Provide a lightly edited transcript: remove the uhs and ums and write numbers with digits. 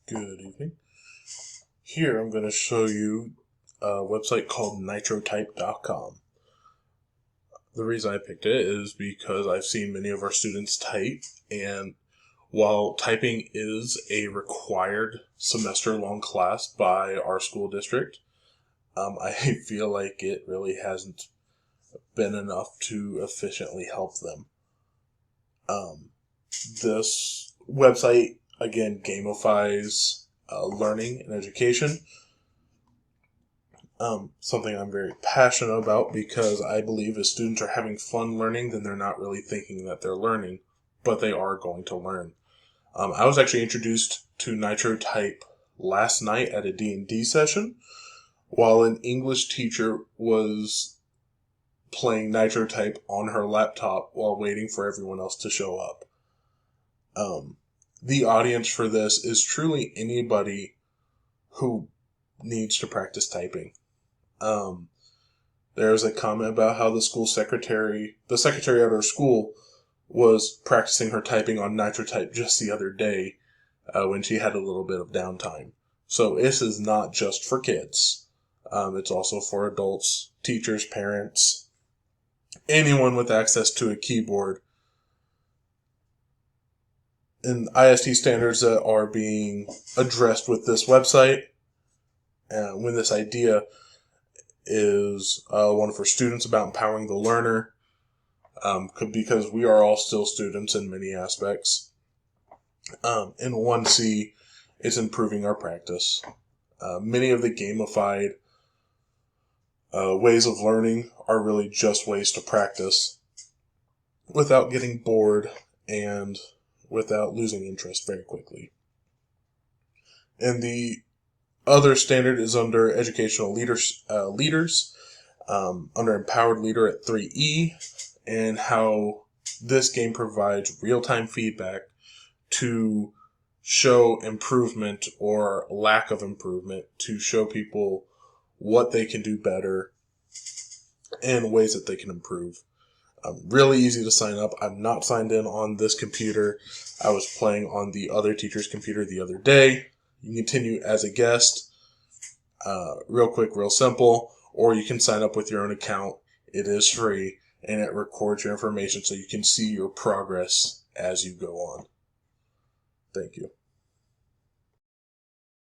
Good evening. Here I'm going to show you a website called nitrotype.com. The reason I picked it is because I've seen many of our students type, and while typing is a required semester-long class by our school district, I feel like it really hasn't been enough to efficiently help them. This website, again, gamifies learning and education. Something I'm very passionate about because I believe if students are having fun learning, then they're not really thinking that they're learning, but they are going to learn. I was actually introduced to Nitro Type last night at a D&D session while an English teacher was playing Nitro Type on her laptop while waiting for everyone else to show up. The audience for this is truly anybody who needs to practice typing. There's a comment about how the secretary at our school was practicing her typing on Nitro Type just the other day when she had a little bit of downtime. So this is not just for kids. It's also for adults, teachers, parents, anyone with access to a keyboard. And IST standards that are being addressed with this website, when this idea is one for students about empowering the learner, because we are all still students in many aspects. And 1C is improving our practice. Many of the gamified ways of learning are really just ways to practice without getting bored and without losing interest very quickly. And the other standard is under educational leaders, under empowered leader at 3E, and how this game provides real-time feedback to show improvement or lack of improvement, to show people what they can do better and ways that they can improve. Really easy to sign up. I'm not signed in on this computer. I was playing on the other teacher's computer the other day. You can continue as a guest. Real quick, real simple. Or you can sign up with your own account. It is free, and it records your information so you can see your progress as you go on. Thank you.